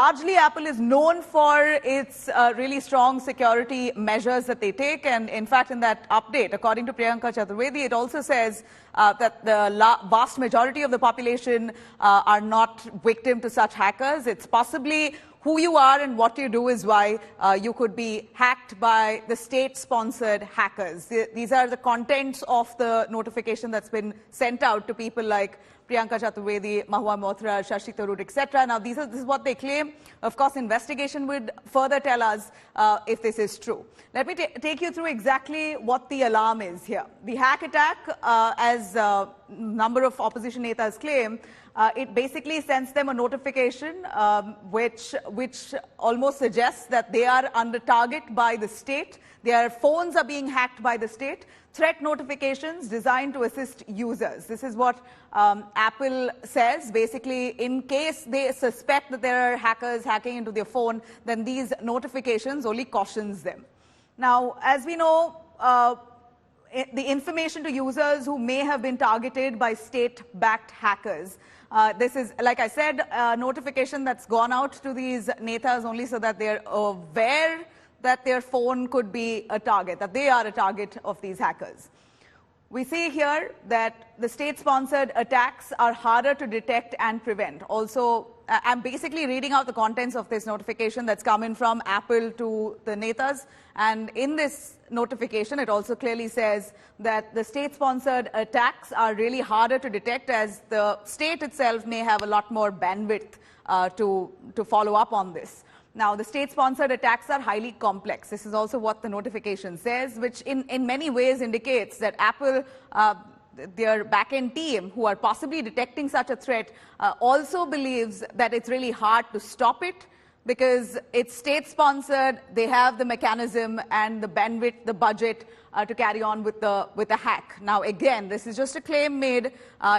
largely Apple is known for its really strong security measures that they take. And in fact, in that update, according to Priyanka Chaturvedi, it also says that the vast majority of the population are not victim to such hackers. It's possibly who you are and what you do is why you could be hacked by the state-sponsored hackers. These are the contents of the notification that's been sent out to people like Priyanka Chaturvedi, Mahua Mothra, Shashi Tharoor, etc. Now, this is what they claim. Of course, investigation would further tell us if this is true. Let me take you through exactly what the alarm is here. The hack attack, as a number of opposition netas claim, it basically sends them a notification which almost suggests that they are under target by the state. Their phones are being hacked by the state. Threat notifications designed to assist users. This is what Apple says. Basically, in case they suspect that there are hackers hacking into their phone, then these notifications only cautions them. Now, as we know, the information to users who may have been targeted by state-backed hackers. This is, like I said, a notification that's gone out to these netas only so that they're aware that their phone could be a target, that they are a target of these hackers. We see here that the state-sponsored attacks are harder to detect and prevent. Also, I'm basically reading out the contents of this notification that's come in from Apple to the netas. And in this notification, it also clearly says that the state-sponsored attacks are really harder to detect, as the state itself may have a lot more bandwidth to follow up on this. Now, the state-sponsored attacks are highly complex. This is also what the notification says, which in many ways indicates that Apple, their back-end team, who are possibly detecting such a threat, also believes that it's really hard to stop it because it's state-sponsored. They have the mechanism and the bandwidth, the budget to carry on with the hack. Now, again, this is just a claim made.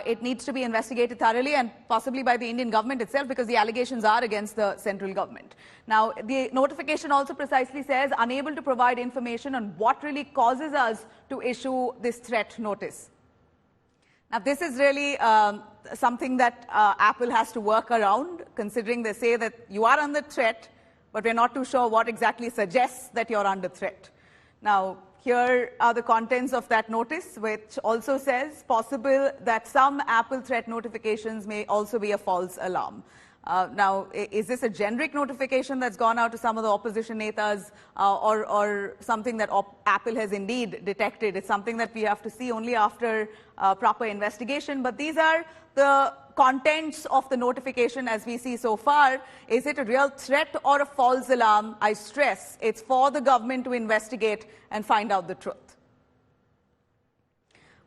It needs to be investigated thoroughly and possibly by the Indian government itself, because the allegations are against the central government. Now, the notification also precisely says unable to provide information on what really causes us to issue this threat notice. Now, this is really something that Apple has to work around, considering they say that you are under threat, but we're not too sure what exactly suggests that you're under threat. Now, here are the contents of that notice, which also says possible that some Apple threat notifications may also be a false alarm. Now, is this a generic notification that's gone out to some of the opposition netas or something that Apple has indeed detected? It's something that we have to see only after proper investigation. But these are the contents of the notification as we see so far. Is it a real threat or a false alarm? I stress it's for the government to investigate and find out the truth.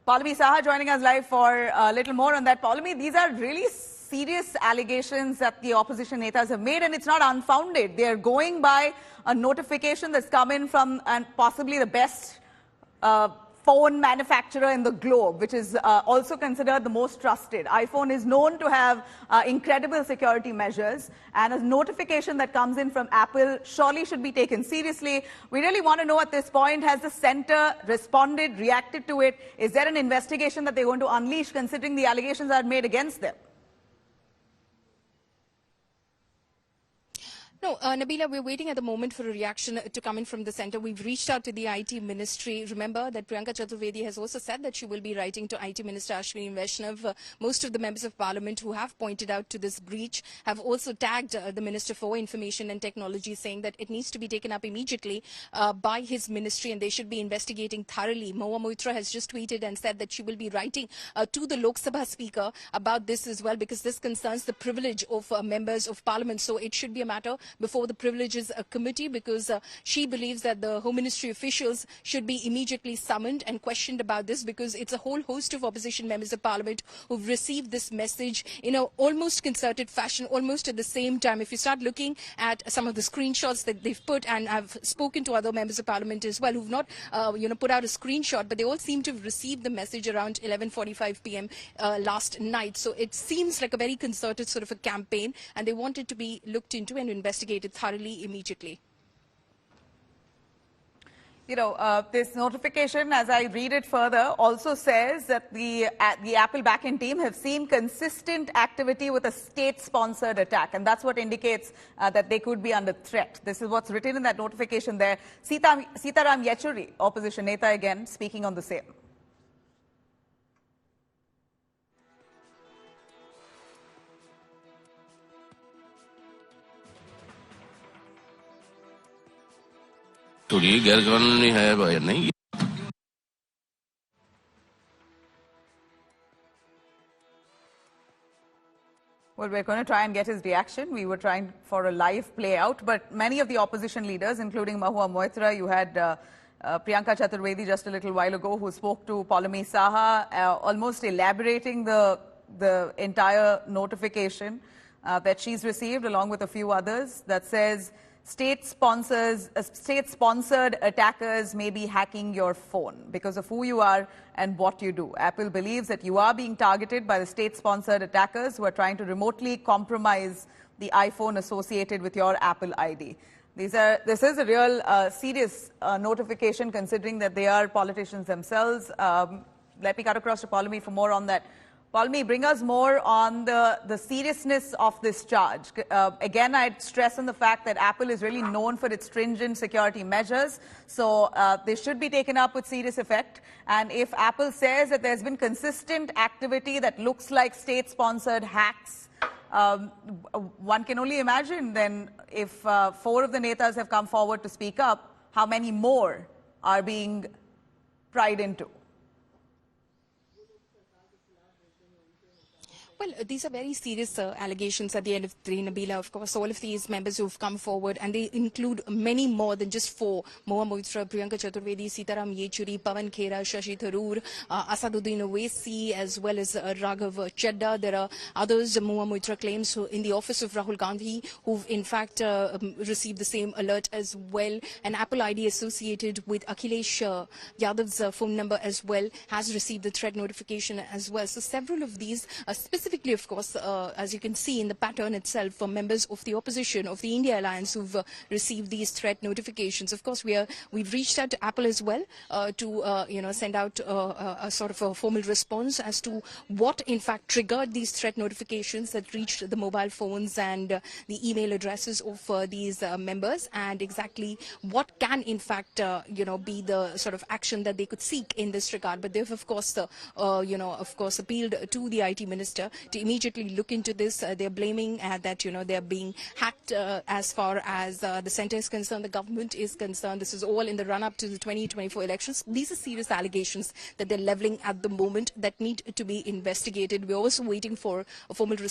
Pallavi Saha joining us live for a little more on that. Pallavi, these are really serious allegations that the opposition netas have made, and it's not unfounded. They are going by a notification that's come in from and possibly the best phone manufacturer in the globe, which is also considered the most trusted. iPhone is known to have incredible security measures, and a notification that comes in from Apple surely should be taken seriously. We really want to know at this point, has the center responded, reacted to it? Is there an investigation that they're going to unleash, considering the allegations are made against them? No, Nabila, we're waiting at the moment for a reaction to come in from the centre. We've reached out to the IT ministry. Remember that Priyanka Chaturvedi has also said that she will be writing to IT Minister Ashwini Vaishnav. Most of the members of parliament who have pointed out to this breach have also tagged the Minister for Information and Technology, saying that it needs to be taken up immediately by his ministry and they should be investigating thoroughly. Mahua Mothra has just tweeted and said that she will be writing to the Lok Sabha Speaker about this as well, because this concerns the privilege of members of parliament. So it should be a matter before the Privileges Committee, because she believes that the Home Ministry officials should be immediately summoned and questioned about this, because it's a whole host of opposition members of parliament who've received this message in an almost concerted fashion, almost at the same time. If you start looking at some of the screenshots that they've put, and I've spoken to other members of parliament as well who've not put out a screenshot, but they all seem to have received the message around 11:45 p.m. Last night. So it seems like a very concerted sort of a campaign, and they want it to be looked into and investigated thoroughly immediately. This notification, as I read it further, also says that the Apple backend team have seen consistent activity with a state-sponsored attack, and that's what indicates that they could be under threat. This is what's written in that notification there. Sitaram Yechuri, opposition neta again, speaking on the same. थोड़ी गैरकानूनी है भाई नहीं. Well, we're going to try and get his reaction. We were trying for a live play out, but many of the opposition leaders, including Mahua Moitra, you had Priyanka Chaturvedi just a little while ago, who spoke to Polami Saha, almost elaborating the entire notification that she's received, along with a few others, that says state-sponsored attackers may be hacking your phone because of who you are and what you do. Apple believes that you are being targeted by the state-sponsored attackers who are trying to remotely compromise the iPhone associated with your Apple ID. This is a real serious notification, considering that they are politicians themselves. Let me cut across to Polami for more on that. Polami, bring us more on the seriousness of this charge. Again, I'd stress on the fact that Apple is really known for its stringent security measures, so they should be taken up with serious effect. And if Apple says that there's been consistent activity that looks like state-sponsored hacks, one can only imagine then if 4 of the netas have come forward to speak up, how many more are being pried into. Well, these are very serious allegations at the end of the day, Nabila. Of course, all of these members who've come forward, and they include many more than just 4. Mahua Moitra, Priyanka Chaturvedi, Sitaram Yechuri, Pawan Khera, Shashi Tharoor, Asaduddin Owaisi, as well as Raghav Chadda. There are others, Mahua Moitra claims, who in the office of Rahul Gandhi, who've in fact received the same alert as well. An Apple ID associated with Akhilesh Yadav's phone number as well has received the threat notification as well. So several of these specifically, of course, as you can see in the pattern itself, for members of the opposition of the India Alliance who've received these threat notifications. Of course, we've reached out to Apple as well to send out a sort of a formal response as to what in fact triggered these threat notifications that reached the mobile phones and the email addresses of these members, and exactly what can in fact be the sort of action that they could seek in this regard. But they've of course appealed to the IT minister to immediately look into this. They're blaming that they're being hacked as far as the centre is concerned, the government is concerned. This is all in the run-up to the 2024 elections. These are serious allegations that they're levelling at the moment that need to be investigated. We're also waiting for a formal response